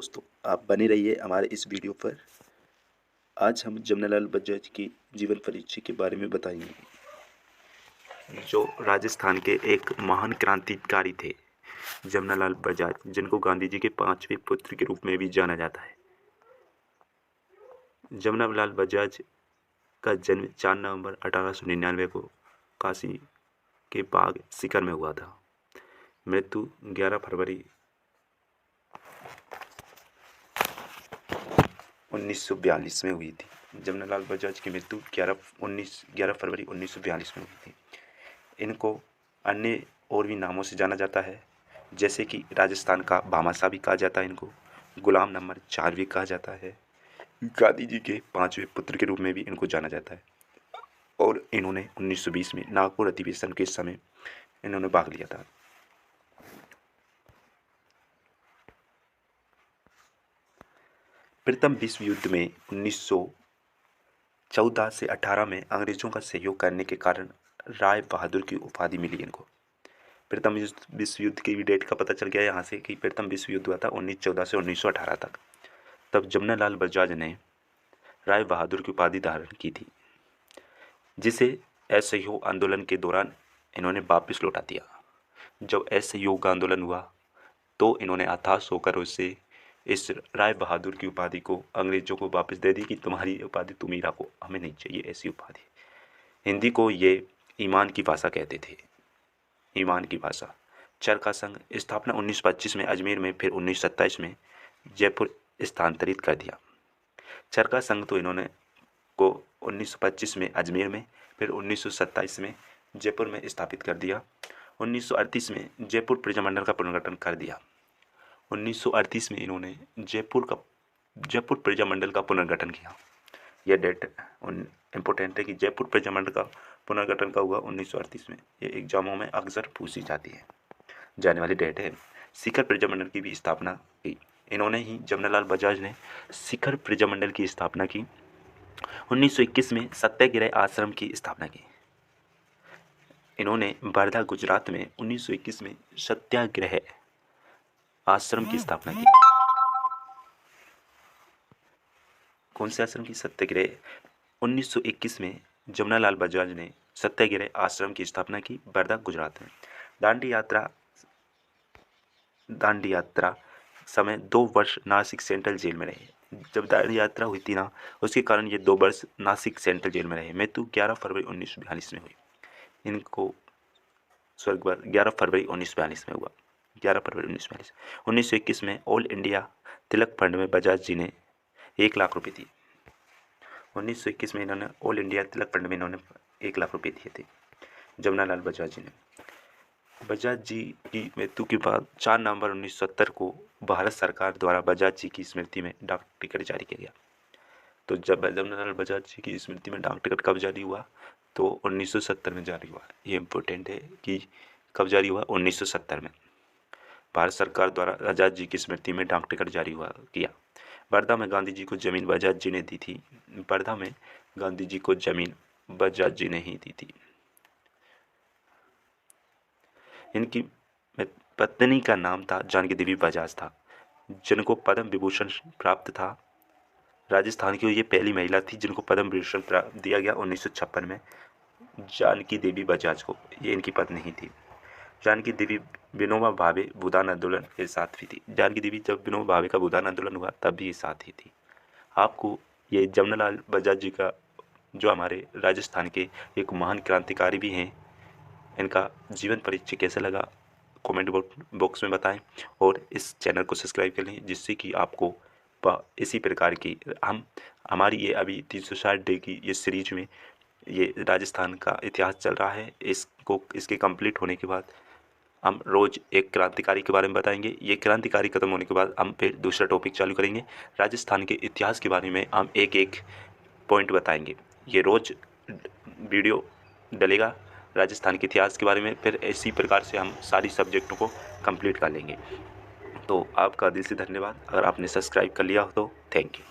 दोस्तों, आप बने रहिए हमारे इस वीडियो पर। आज हम जमनालाल बजाज की जीवन परिचय के बारे में बताएंगे, जो राजस्थान के एक महान क्रांतिकारी थे। जमनालाल बजाज, जिनको गांधी जी के पांचवें पुत्र के रूप में भी जाना जाता है। जमनालाल बजाज का जन्म 4 नवंबर 1899 को काशी के बाग सीकर में हुआ था। मृत्यु 11 फरवरी 1942 में हुई थी। जमनालाल बजाज की मृत्यु 11 फरवरी 1942 में हुई थी। इनको अन्य और भी नामों से जाना जाता है, जैसे कि राजस्थान का भामाशाह भी कहा जाता है, इनको गुलाम नंबर 4 भी कहा जाता है। गांधी जी के पांचवें पुत्र के रूप में भी इनको जाना जाता है। और इन्होंने 1920 में नागपुर अधिवेशन के समय इन्होंने भाग लिया था। प्रथम विश्व युद्ध में 1914 से 18 में अंग्रेजों का सहयोग करने के कारण राय बहादुर की उपाधि मिली इनको। प्रथम विश्व युद्ध की डेट का पता चल गया यहाँ से कि प्रथम विश्व युद्ध हुआ था 1914 से 1918 तक। तब जमनालाल बजाज ने राय बहादुर की उपाधि धारण की थी, जिसे असहयोग आंदोलन के दौरान इन्होंने वापस लौटा दिया। जब असहयोग आंदोलन हुआ तो इन्होंने हताश होकर उससे इस राय बहादुर की उपाधि को अंग्रेजों को वापस दे दी कि तुम्हारी उपाधि तुम ही रखो, हमें नहीं चाहिए ऐसी उपाधि। हिंदी को ये ईमान की भाषा कहते थे, ईमान की भाषा। चरखा संघ स्थापना 1925 में अजमेर में, फिर 1927 में जयपुर स्थानांतरित कर दिया। चरखा संघ तो इन्होंने को 1925 में अजमेर में, फिर 1927 में जयपुर में स्थापित कर दिया। 1938 में जयपुर प्रजामंडल का पुनर्गठन कर दिया। 1938 में इन्होंने जयपुर प्रजामंडल का पुनर्गठन किया। यह डेट इम्पोर्टेंट है कि जयपुर प्रजामंडल का पुनर्गठन का हुआ 1938 में। ये एग्जामों में अक्सर पूछी जाने वाली डेट है। सीकर प्रजामंडल की भी स्थापना की इन्होंने ही। जमनालाल बजाज ने सीकर प्रजामंडल की स्थापना की। 1921 में सत्याग्रह आश्रम की स्थापना की इन्होंने। वर्धा गुजरात में 1921 में सत्याग्रह आश्रम की स्थापना की। कौन से आश्रम की? सत्याग्रह। 1921 में जमनालाल बजाज ने सत्याग्रह आश्रम की स्थापना की वर्धा गुजरात में। दांडी यात्रा समय 2 वर्ष नासिक सेंट्रल जेल में रहे। जब दांडी यात्रा हुई थी ना, उसके कारण ये 2 वर्ष नासिक सेंट्रल जेल में रहे। मृत्यु 11 फरवरी 1942 में हुई। इनको स्वर्गवास 11 फरवरी 1942 में हुआ। 11 फरवरी 1942। 1921 में ऑल इंडिया तिलक फंड में बजाज जी ने 1 लाख रुपये दिए। 1921 में इन्होंने ऑल इंडिया तिलक फंड में इन्होंने 1 लाख रुपये दिए थे जमनालाल बजाज जी ने। बजाज जी की मृत्यु के बाद 4 नवंबर 1970 को भारत सरकार द्वारा बजाज जी की स्मृति में डाक टिकट जारी किया गया। तो जब जमनालाल बजाज जी की स्मृति में डाक टिकट कब जारी हुआ? तो 1970 में जारी हुआ। ये इम्पोर्टेंट है कि कब जारी हुआ? 1970 में भारत सरकार द्वारा बजाज जी की स्मृति में डाक टिकट जारी किया। वर्धा में गांधी जी को जमीन बजाज जी ने दी थी। वर्धा में गांधी जी को जमीन बजाज जी ने ही दी थी। इनकी पत्नी का नाम था जानकी देवी बजाज था, जिनको पद्म विभूषण प्राप्त था। राजस्थान की ये पहली महिला थी जिनको पद्म विभूषण दिया गया 1956 में। जानकी देवी बजाज को, ये इनकी पत्नी ही थी। जानकी देवी विनोबा भावे भूदान आंदोलन के साथ भी थी। जानकी देवी जब विनोबा भावे का भूदान आंदोलन हुआ तब भी ये साथ ही थी। आपको ये जमनालाल बजाज जी का, जो हमारे राजस्थान के एक महान क्रांतिकारी भी हैं, इनका जीवन परिचय कैसा लगा कमेंट बॉक्स में बताएं। और इस चैनल को सब्सक्राइब कर लें, जिससे कि आपको इसी प्रकार की हमारी ये अभी 360 डे की ये सीरीज में ये राजस्थान का इतिहास चल रहा है। इसके कंप्लीट होने के बाद हम रोज़ एक क्रांतिकारी के बारे में बताएंगे। ये क्रांतिकारी खत्म होने के बाद हम फिर दूसरा टॉपिक चालू करेंगे। राजस्थान के इतिहास के बारे में हम एक एक पॉइंट बताएंगे। ये रोज़ वीडियो डलेगा राजस्थान के इतिहास के बारे में। फिर इसी प्रकार से हम सारी सब्जेक्टों को कंप्लीट कर लेंगे। तो आपका दिल से धन्यवाद। अगर आपने सब्सक्राइब कर लिया हो तो थैंक यू।